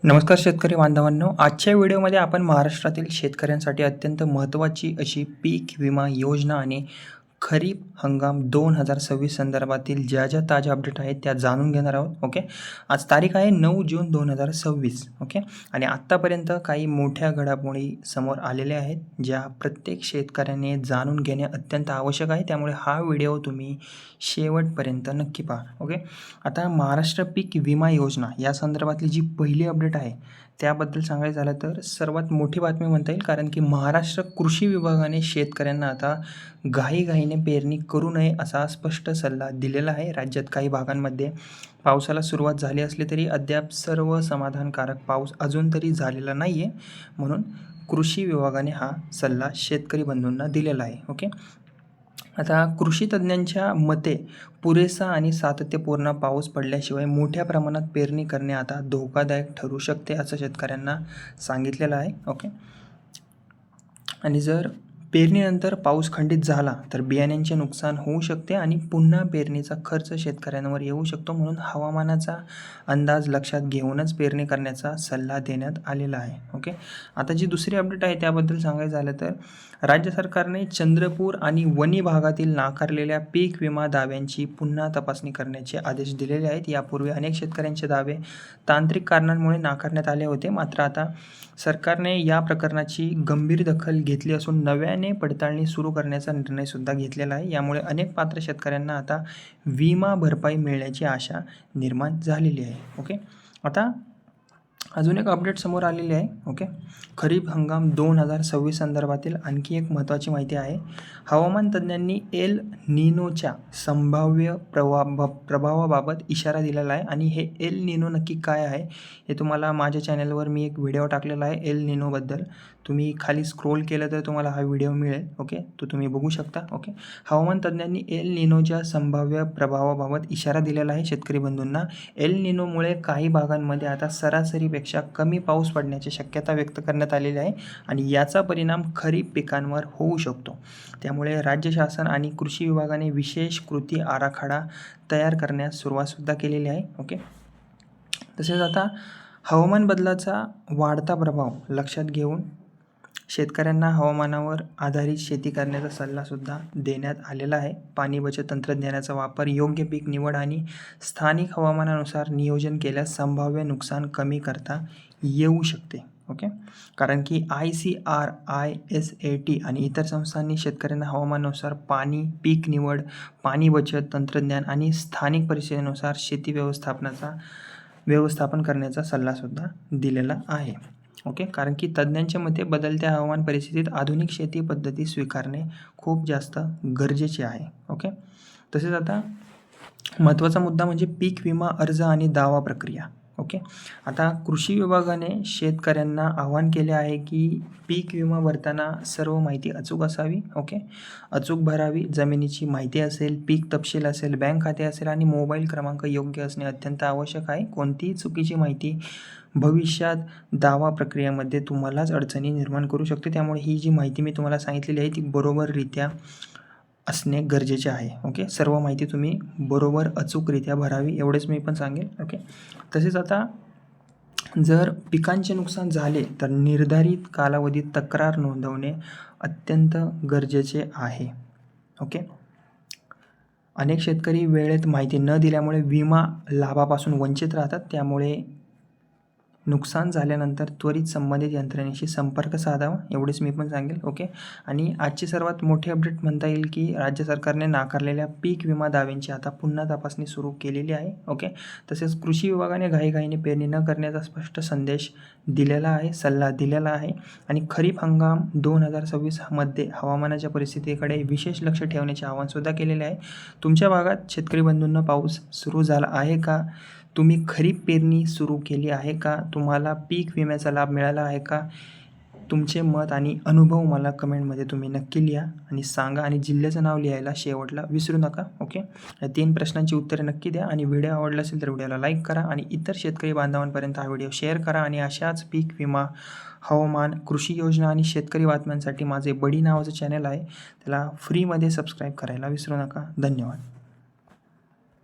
नमस्कार शेतकरी बांधवांनो, आजच्या व्हिडिओमध्ये आपण महाराष्ट्रातील शेतकऱ्यांसाठी अत्यंत महत्त्वाची अशी पीक विमा योजना आणि खरीप हंगाम 2026 संदर्भातील ज्या ताज्या अपडेट आहेत त्या जाणून घेणार आहोत. ओके, आज तारीख आहे 9 जून 2026. ओके, आणि आत्तापर्यंत काही मोठ्या घडामोडी समोर आलेल्या आहेत ज्या प्रत्येक शेतकऱ्याने जाणून घेणे अत्यंत आवश्यक आहे. त्यामुळे हा व्हिडिओ तुम्ही शेवटपर्यंत नक्की पहा. ओके, आता महाराष्ट्र पीक विमा योजना या संदर्भातली जी पहिली अपडेट आहे त्याबद्दल सांगायचं झालं तर सर्वात मोठी बातमी म्हणता येईल, कारण की महाराष्ट्र कृषी विभागाने शेतकऱ्यांना आता घाईघाईने पेरणी करू नये असा स्पष्ट सल्ला दिलेला आहे. राज्यात काही भागांमध्ये पावसाला सुरुवात झाली असली तरी अद्याप सर्व समाधानकारक पाऊस अजून तरी झालेला नाही आहे, म्हणून कृषी विभागाने हा सल्ला शेतकरी बंधूंना दिलेला आहे. ओके, आता कृषी तज्ज्ञांच्या मते पुरेसा आणि सातत्यपूर्ण पाऊस पडल्याशिवाय मोठ्या प्रमाणात पेरणी करणे आता धोकादायक ठरू शकते असं शेतकऱ्यांना सांगितलेलं आहे. ओके, आणि जर पेरणीनंतर पाऊस खंडित झाला तर बियाण्यांचे नुकसान होऊ शकते आणि पुन्हा पेरणीचा खर्च शेतकऱ्यांवर येऊ शकतो, म्हणून हवामानाचा अंदाज लक्षात घेऊनच पेरणी करण्याचा सल्ला देण्यात आलेला आहे. ओके, आता जी दुसरी अपडेट आहे त्याबद्दल सांगायचं झालं तर राज्य सरकारने चंद्रपूर आणि वणी भागातील नाकारलेल्या पीक विमा दाव्यांची पुन्हा तपासणी करण्याचे आदेश दिलेले आहेत. यापूर्वी अनेक शेतकऱ्यांचे दावे तांत्रिक कारणांमुळे नाकारण्यात आले होते, मात्र आता सरकारने या प्रकरणाची गंभीर दखल घेतली असून नव्याने पडताळणी सुरू करण्याचा निर्णयसुद्धा घेतलेला आहे. यामुळे अनेक पात्र शेतकऱ्यांना आता विमा भरपाई मिळण्याची आशा निर्माण झालेली आहे. ओके, आता अजून एक अपडेट समोर आलेली आहे. ओके, खरीप हंगाम 2026 संदर्भातील आणखी एक महत्त्वाची माहिती आहे. हवामान तज्ज्ञांनी एल निनोच्या संभाव्य प्रभावाबाबत इशारा दिलेला आहे, आणि हे एल निनो नक्की काय आहे हे तुम्हाला माझ्या चॅनलवर मी एक व्हिडिओ टाकलेला आहे एल निनोबद्दल. तुम्ही खाली स्क्रोल केलं तर तुम्हाला हा व्हिडिओ मिळेल. ओके, तो तुम्ही बघू शकता. ओके, हवामान तज्ज्ञांनी एल निनोच्या संभाव्य प्रभावाबाबत इशारा दिलेला आहे शेतकरी बंधूंना. एल निनोमुळे काही भागांमध्ये आता सरासरीपेक्षा कमी पाऊस पडण्याची शक्यता व्यक्त करण्यात आलेली आहे, आणि याचा परिणाम खरीप पिकांवर होऊ शकतो. त्यामुळे राज्य शासन आणि कृषी विभागाने विशेष कृती आराखडा तयार करण्यास सुरुवातसुद्धा केलेली आहे. ओके, तसेच आता हवामान बदलाचा वाढता प्रभाव लक्षात घेऊन शेतकऱ्यांना हवामानावर आधारित शेती करण्याचा सल्लासुद्धा देण्यात आलेला आहे. पाणी बचत तंत्रज्ञानाचा वापर, योग्य पीक निवड आणि स्थानिक हवामानानुसार नियोजन केल्यास संभाव्य नुकसान कमी करता येऊ शकते. ओके, कारण की ICAR, ISAT आणि इतर संस्थांनी शेतकऱ्यांना हवामानानुसार पाणी, पीक निवड, पाणी बचत तंत्रज्ञान आणि स्थानिक परिस्थितीनुसार शेती व्यवस्थापन करण्याचा सल्लासुद्धा दिलेला आहे. ओके, कारण की तज्ज्ञांच्या मते बदलत्या हवामान परिस्थितीत आधुनिक शेती पद्धती स्वीकारणे खूप जास्त गरजेचे आहे. ओके, तसेच आता महत्त्वाचा मुद्दा म्हणजे पीक विमा अर्ज आणि दावा प्रक्रिया. ओके, आता कृषी विभागाने शेतकऱ्यांना आवाहन केले आहे की पीक विमा भरताना सर्व माहिती अचूक असावी. ओके, अचूक भरावी. जमिनीची माहिती असेल, पीक तपशील असेल, बँक खाते असेल आणि मोबाईल क्रमांक योग्य असणे अत्यंत आवश्यक आहे. कोणतीही चुकीची माहिती भविष्यात दावा प्रक्रियेमध्ये तुम्हालाच अडचणी निर्माण करू शकते. त्यामुळे ही जी माहिती मी तुम्हाला सांगितलेली आहे ती बरोबररित्या असणे गरजेचे आहे. ओके, सर्व माहिती तुम्ही बरोबर अचूकरित्या भरावी, एवढेच मी पण सांगेल. ओके, तसेच आता जर पिकांचे नुकसान झाले तर निर्धारित कालावधीत तक्रार नोंदवणे अत्यंत गरजेचे आहे. ओके, अनेक शेतकरी वेळेत माहिती न दिल्यामुळे विमा लाभापासून वंचित राहतात. त्यामुळे नुकसान झाल्यानंतर त्वरित संबंधित यंत्रणेशी संपर्क साधावा, एवढेच मी पण सांगेल. ओके, आणि आजची सर्वात मोठी अपडेट म्हणता येईल की राज्य सरकारने नाकारलेल्या पीक विमा दाव्यांची आता पुन्हा तपासणी सुरू केलेली आहे. ओके, तसेच कृषी विभागाने घाईघाईने पेरणी न करण्याचा स्पष्ट संदेश दिलेला आहे, सल्ला दिलेला आहे, आणि खरीप हंगाम 2026 मध्ये हवामानाच्या परिस्थितीकडे विशेष लक्ष ठेवण्याचे आवाहनसुद्धा केलेले आहे. तुमच्या भागात शेतकरी बंधूंना पाऊस सुरू झाला आहे का? तुम्ही खरीप पेरणी सुरू केली आहे का? तुम्हाला पीक विम्याचा लाभ मिळाला आहे का? तुमचे मत आणि अनुभव मला कमेंटमध्ये तुम्ही नक्की लिहा आणि सांगा, आणि जिल्ह्याचं नाव लिहायला शेवटला विसरू नका. ओके, या 3 प्रश्नांची उत्तरे नक्की द्या, आणि व्हिडिओ आवडला असेल तर व्हिडिओला लाईक करा आणि इतर शेतकरी बांधवांपर्यंत हा व्हिडिओ शेअर करा. आणि अशाच पीक विमा, हवामान, कृषी योजना आणि शेतकरी बातम्यांसाठी माझे बडी नावाचं चॅनल आहे, त्याला फ्रीमध्ये सबस्क्राईब करायला विसरू नका. धन्यवाद.